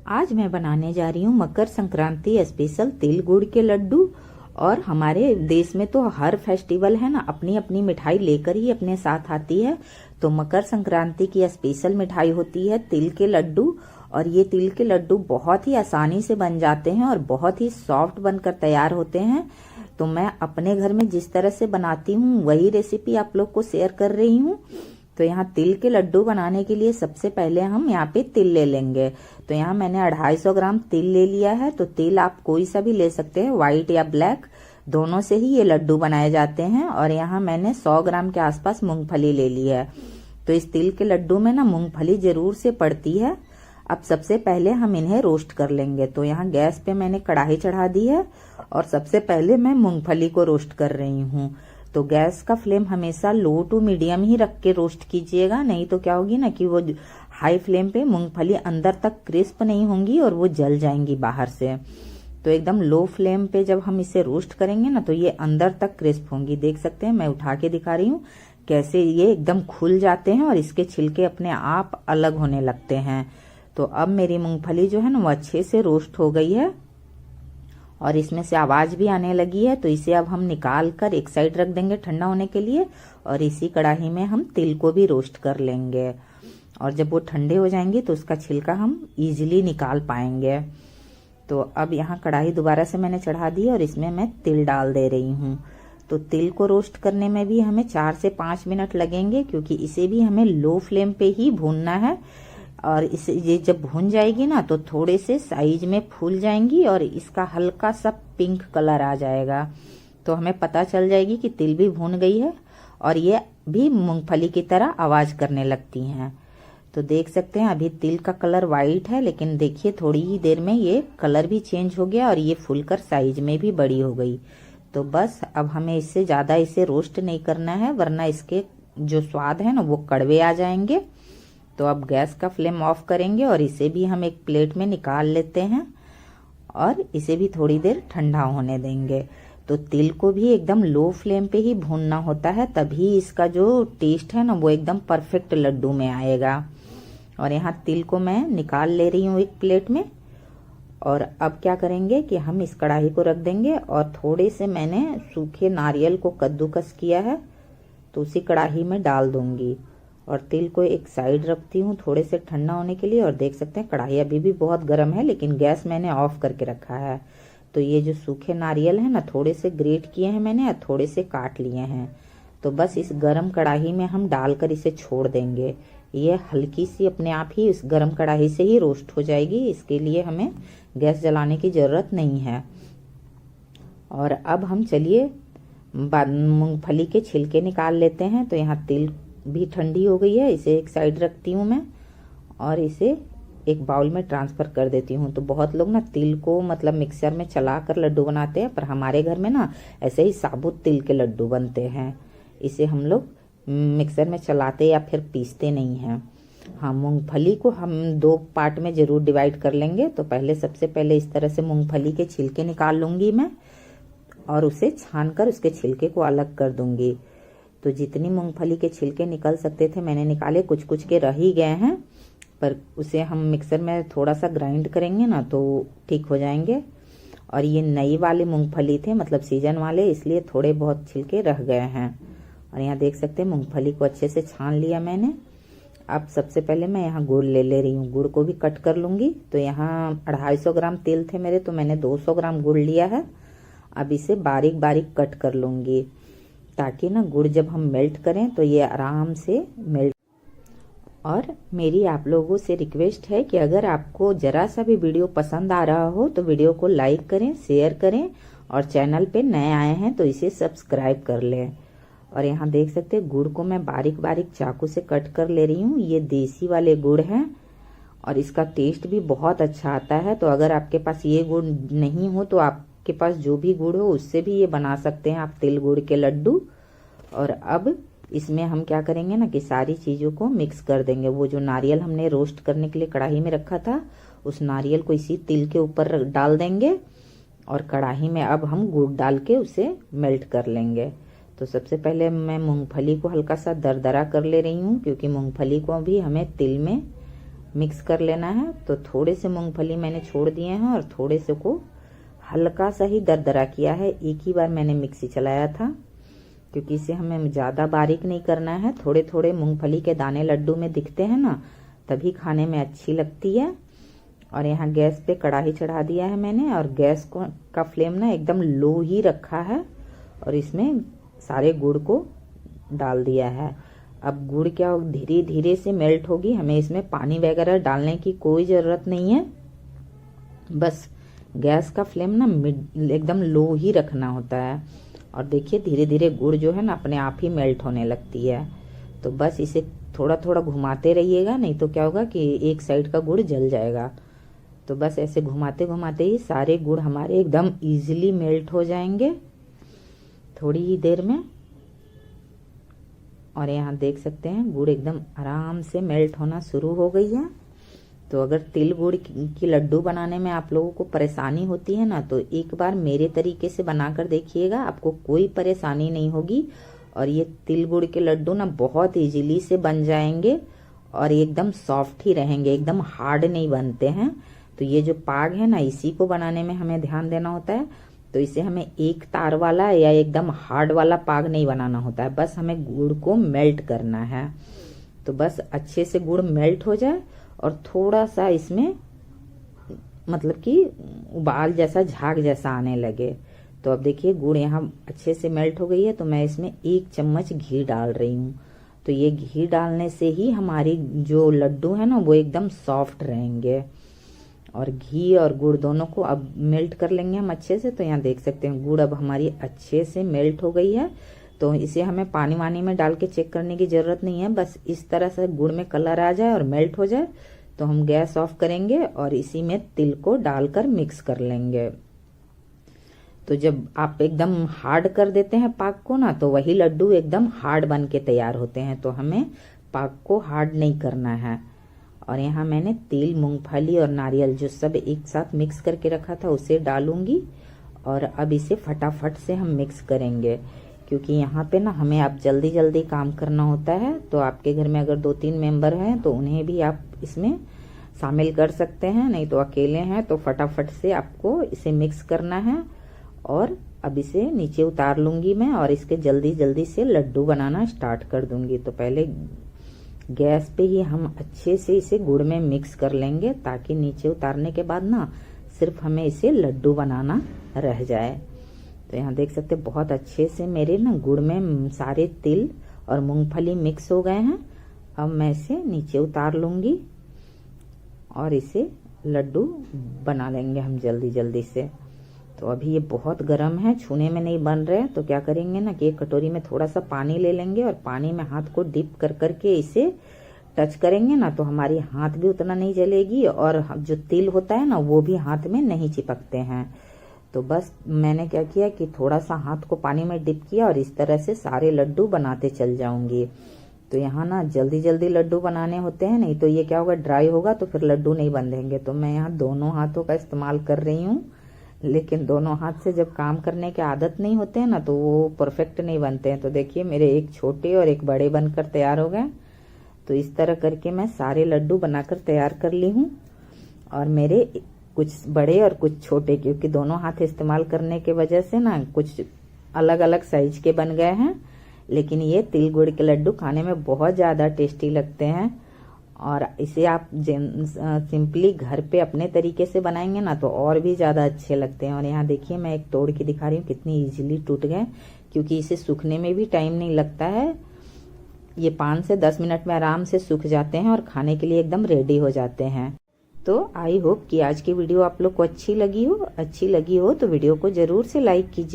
आज मैं बनाने जा रही हूँ मकर संक्रांति स्पेशल तिल गुड़ के लड्डू। और हमारे देश में तो हर फेस्टिवल है ना, अपनी अपनी मिठाई लेकर ही अपने साथ आती है। तो मकर संक्रांति की स्पेशल मिठाई होती है तिल के लड्डू। और ये तिल के लड्डू बहुत ही आसानी से बन जाते हैं और बहुत ही सॉफ्ट बनकर तैयार होते हैं। तो मैं अपने घर में जिस तरह से बनाती हूँ वही रेसिपी आप लोग को शेयर कर रही हूँ। तो यहाँ तिल के लड्डू बनाने के लिए सबसे पहले हम यहाँ पे तिल ले लेंगे। तो यहाँ मैंने 250 ग्राम तिल ले लिया है। तो तिल आप कोई सा भी ले सकते हैं, व्हाइट या ब्लैक, दोनों से ही ये लड्डू बनाए जाते हैं। और यहाँ मैंने 100 ग्राम के आसपास मूंगफली ले ली है। तो इस तिल के लड्डू में ना मूंगफली जरूर से पड़ती है। अब सबसे पहले हम इन्हें रोस्ट कर लेंगे। तो यहाँ गैस पे मैंने कढ़ाई चढ़ा दी है और सबसे पहले मैं मूंगफली को रोस्ट कर रही हूँ। तो गैस का फ्लेम हमेशा लो टू मीडियम ही रख के रोस्ट कीजिएगा, नहीं तो क्या होगी ना कि वो हाई फ्लेम पे मूंगफली अंदर तक क्रिस्प नहीं होंगी और वो जल जाएंगी बाहर से। तो एकदम लो फ्लेम पे जब हम इसे रोस्ट करेंगे ना तो ये अंदर तक क्रिस्प होंगी। देख सकते हैं, मैं उठा के दिखा रही हूँ कैसे ये एकदम खुल जाते हैं और इसके छिलके अपने आप अलग होने लगते हैं। तो अब मेरी मूंगफली जो है ना वो अच्छे से रोस्ट हो गई है और इसमें से आवाज भी आने लगी है। तो इसे अब हम निकाल कर एक साइड रख देंगे ठंडा होने के लिए। और इसी कढ़ाई में हम तिल को भी रोस्ट कर लेंगे और जब वो ठंडे हो जाएंगे तो उसका छिलका हम इजीली निकाल पाएंगे। तो अब यहाँ कढ़ाई दोबारा से मैंने चढ़ा दी और इसमें मैं तिल डाल दे रही हूँ। तो तिल को रोस्ट करने में भी हमें 4 से 5 मिनट लगेंगे, क्योंकि इसे भी हमें लो फ्लेम पे ही भूनना है। और इसे ये जब भून जाएगी ना तो थोड़े से साइज में फूल जाएंगी और इसका हल्का सा पिंक कलर आ जाएगा। तो हमें पता चल जाएगी कि तिल भी भून गई है और ये भी मूंगफली की तरह आवाज करने लगती हैं। तो देख सकते हैं अभी तिल का कलर वाइट है, लेकिन देखिए थोड़ी ही देर में ये कलर भी चेंज हो गया और ये फूलकर साइज में भी बड़ी हो गई। तो बस अब हमें इससे ज्यादा इसे रोस्ट नहीं करना है, वरना इसके जो स्वाद है ना वो कड़वे आ जाएंगे। तो अब गैस का फ्लेम ऑफ करेंगे और इसे भी हम एक प्लेट में निकाल लेते हैं और इसे भी थोड़ी देर ठंडा होने देंगे। तो तिल को भी एकदम लो फ्लेम पे ही भूनना होता है, तभी इसका जो टेस्ट है ना वो एकदम परफेक्ट लड्डू में आएगा। और यहाँ तिल को मैं निकाल ले रही हूँ एक प्लेट में। और अब क्या करेंगे कि हम इस कढ़ाई को रख देंगे और थोड़े से मैंने सूखे नारियल को कद्दूकस किया है तो उसी कढ़ाई में डाल दूंगी। और तिल को एक साइड रखती हूँ थोड़े से ठंडा होने के लिए। और देख सकते हैं कढ़ाई अभी भी बहुत गर्म है, लेकिन गैस मैंने ऑफ करके रखा है। तो ये जो सूखे नारियल है ना, थोड़े से ग्रेट किए हैं मैंने और थोड़े से काट लिए हैं। तो बस इस गरम कढ़ाई में हम डालकर इसे छोड़ देंगे। ये हल्की सी अपने आप ही इस गरम कढ़ाई से ही रोस्ट हो जाएगी, इसके लिए हमें गैस जलाने की जरूरत नहीं है। और अब हम चलिए मूंगफली के छिलके निकाल लेते हैं। तो यहाँ तिल भी ठंडी हो गई है, इसे एक साइड रखती हूँ मैं और इसे एक बाउल में ट्रांसफर कर देती हूँ। तो बहुत लोग ना तिल को मतलब मिक्सर में चलाकर लड्डू बनाते हैं, पर हमारे घर में ना ऐसे ही साबुत तिल के लड्डू बनते हैं। इसे हम लोग मिक्सर में चलाते या फिर पीसते नहीं हैं। हाँ, मूंगफली को हम 2 पार्ट में जरूर डिवाइड कर लेंगे। तो सबसे पहले इस तरह से मूंगफली के छिलके निकाल लूंगी मैं और उसे छान कर उसके छिलके को अलग कर दूंगी। तो जितनी मूंगफली के छिलके निकल सकते थे मैंने निकाले, कुछ कुछ के रह ही गए हैं, पर उसे हम मिक्सर में थोड़ा सा ग्राइंड करेंगे ना तो ठीक हो जाएंगे। और ये नई वाले मूंगफली थे, मतलब सीजन वाले, इसलिए थोड़े बहुत छिलके रह गए हैं। और यहाँ देख सकते हैं मूंगफली को अच्छे से छान लिया मैंने। अब सबसे पहले मैं यहाँ गुड़ ले रही हूँ, गुड़ को भी कट कर लूंगी। तो यहाँ 250 ग्राम तेल थे मेरे, तो मैंने 200 ग्राम गुड़ लिया है। अब इसे बारीक बारीक कट कर लूंगी, ताकि ना गुड़ जब हम मेल्ट करें तो ये आराम से मेल्ट। और मेरी आप लोगों से रिक्वेस्ट है कि अगर आपको जरा सा भी वीडियो पसंद आ रहा हो तो वीडियो को लाइक करें, शेयर करें और चैनल पे नए आए हैं तो इसे सब्सक्राइब कर लें। और यहाँ देख सकते हैं गुड़ को मैं बारीक बारीक चाकू से कट कर ले रही हूँ। ये देसी वाले गुड़ हैं और इसका टेस्ट भी बहुत अच्छा आता है। तो अगर आपके पास ये गुड़ नहीं हो तो आपके पास जो भी गुड़ हो उससे भी ये बना सकते हैं आप तिल गुड़ के लड्डू। और अब इसमें हम क्या करेंगे ना कि सारी चीजों को मिक्स कर देंगे। वो जो नारियल हमने रोस्ट करने के लिए कढ़ाई में रखा था, उस नारियल को इसी तिल के ऊपर डाल देंगे और कढ़ाई में अब हम गुड़ डाल के उसे मेल्ट कर लेंगे। तो सबसे पहले मैं मूंगफली को हल्का सा दरदरा कर ले रही हूँ, क्योंकि मूंगफली को भी हमें तिल में मिक्स कर लेना है। तो थोड़े से मूंगफली मैंने छोड़ दिए हैं और थोड़े से को हल्का सा ही दरदरा किया है। एक ही बार मैंने मिक्सी चलाया था, क्योंकि इसे हमें ज़्यादा बारीक नहीं करना है। थोड़े थोड़े मूंगफली के दाने लड्डू में दिखते हैं ना, तभी खाने में अच्छी लगती है। और यहाँ गैस पे कढ़ाई चढ़ा दिया है मैंने, और गैस का फ्लेम ना एकदम लो ही रखा है, और इसमें सारे गुड़ को डाल दिया है। अब गुड़ क्या धीरे धीरे से मेल्ट होगी, हमें इसमें पानी वगैरह डालने की कोई ज़रूरत नहीं है। बस गैस का फ्लेम ना एकदम लो ही रखना होता है। और देखिए धीरे धीरे गुड़ जो है ना अपने आप ही मेल्ट होने लगती है। तो बस इसे थोड़ा थोड़ा घुमाते रहिएगा, नहीं तो क्या होगा कि एक साइड का गुड़ जल जाएगा। तो बस ऐसे घुमाते घुमाते ही सारे गुड़ हमारे एकदम इजीली मेल्ट हो जाएंगे थोड़ी ही देर में। और यहाँ देख सकते हैं गुड़ एकदम आराम से मेल्ट होना शुरू हो गई है। तो अगर तिल गुड़ की लड्डू बनाने में आप लोगों को परेशानी होती है ना, तो एक बार मेरे तरीके से बनाकर देखिएगा, आपको कोई परेशानी नहीं होगी। और ये तिल गुड़ के लड्डू ना बहुत इजीली से बन जाएंगे और एकदम सॉफ्ट ही रहेंगे, एकदम हार्ड नहीं बनते हैं। तो ये जो पाग है ना, इसी को बनाने में हमें ध्यान देना होता है। तो इसे हमें एक तार वाला या एकदम हार्ड वाला पाग नहीं बनाना होता है, बस हमें गुड़ को मेल्ट करना है। तो बस अच्छे से गुड़ मेल्ट हो जाए और थोड़ा सा इसमें मतलब कि उबाल जैसा, झाग जैसा आने लगे। तो अब देखिए गुड़ यहाँ अच्छे से मेल्ट हो गई है। तो मैं इसमें 1 चम्मच घी डाल रही हूँ। तो ये घी डालने से ही हमारी जो लड्डू है ना वो एकदम सॉफ्ट रहेंगे। और घी और गुड़ दोनों को अब मेल्ट कर लेंगे हम अच्छे से। तो यहाँ देख सकते हैं गुड़ अब हमारी अच्छे से मेल्ट हो गई है। तो इसे हमें पानी वानी में डाल के चेक करने की जरूरत नहीं है, बस इस तरह से गुड़ में कलर आ जाए और मेल्ट हो जाए तो हम गैस ऑफ करेंगे और इसी में तिल को डालकर मिक्स कर लेंगे। तो जब आप एकदम हार्ड कर देते हैं पाक को ना, तो वही लड्डू एकदम हार्ड बन के तैयार होते हैं। तो हमें पाक को हार्ड नहीं करना है। और यहाँ मैंने तिल, मूंगफली और नारियल जो सब एक साथ मिक्स करके रखा था उसे डालूंगी। और अब इसे फटाफट से हम मिक्स करेंगे, क्योंकि यहाँ पे ना हमें अब जल्दी जल्दी काम करना होता है। तो आपके घर में अगर 2-3 मेंबर हैं तो उन्हें भी आप इसमें शामिल कर सकते हैं, नहीं तो अकेले हैं तो फटाफट से आपको इसे मिक्स करना है। और अब इसे नीचे उतार लूंगी मैं और इसके जल्दी जल्दी से लड्डू बनाना स्टार्ट कर दूंगी। तो पहले गैस पे ही हम अच्छे से इसे गुड़ में मिक्स कर लेंगे, ताकि नीचे उतारने के बाद ना सिर्फ हमें इसे लड्डू बनाना रह जाए। तो यहाँ देख सकते बहुत अच्छे से मेरे ना गुड़ में सारे तिल और मूंगफली मिक्स हो गए हैं। अब मैं इसे नीचे उतार लूंगी और इसे लड्डू बना लेंगे हम जल्दी जल्दी से। तो अभी ये बहुत गर्म है, छूने में नहीं बन रहे। तो क्या करेंगे ना कि एक कटोरी में थोड़ा सा पानी ले लेंगे और पानी में हाथ को डिप कर करके इसे टच करेंगे ना, तो हमारी हाथ भी उतना नहीं जलेगी और जो तिल होता है ना वो भी हाथ में नहीं चिपकते हैं। तो बस मैंने क्या किया कि थोड़ा सा हाथ को पानी में डिप किया और इस तरह से सारे लड्डू बनाते चल जाऊंगी। तो यहाँ ना जल्दी जल्दी लड्डू बनाने होते हैं, नहीं तो ये क्या होगा ड्राई होगा तो फिर लड्डू नहीं बंधेंगे। तो मैं यहाँ दोनों हाथों का इस्तेमाल कर रही हूँ, लेकिन दोनों हाथ से जब काम करने की आदत नहीं होते हैं ना तो वो परफेक्ट नहीं बनते हैं। तो देखिए मेरे एक छोटे और एक बड़े बनकर तैयार हो गए। तो इस तरह करके मैं सारे लड्डू बनाकर तैयार कर ली हूँ। और मेरे कुछ बड़े और कुछ छोटे, क्योंकि दोनों हाथ इस्तेमाल करने की वजह से ना कुछ अलग अलग साइज के बन गए हैं। लेकिन ये तिल गुड़ के लड्डू खाने में बहुत ज़्यादा टेस्टी लगते हैं। और इसे आप सिंपली घर पे अपने तरीके से बनाएंगे ना तो और भी ज़्यादा अच्छे लगते हैं। और यहाँ देखिए मैं एक तोड़ के दिखा रही हूँ कितनी इजीली टूट गए, क्योंकि इसे सूखने में भी टाइम नहीं लगता है। ये 5 से 10 मिनट में आराम से सूख जाते हैं और खाने के लिए एकदम रेडी हो जाते हैं। तो आई होप कि आज की वीडियो आप लोग को अच्छी लगी हो तो वीडियो को जरूर से लाइक कीजिए।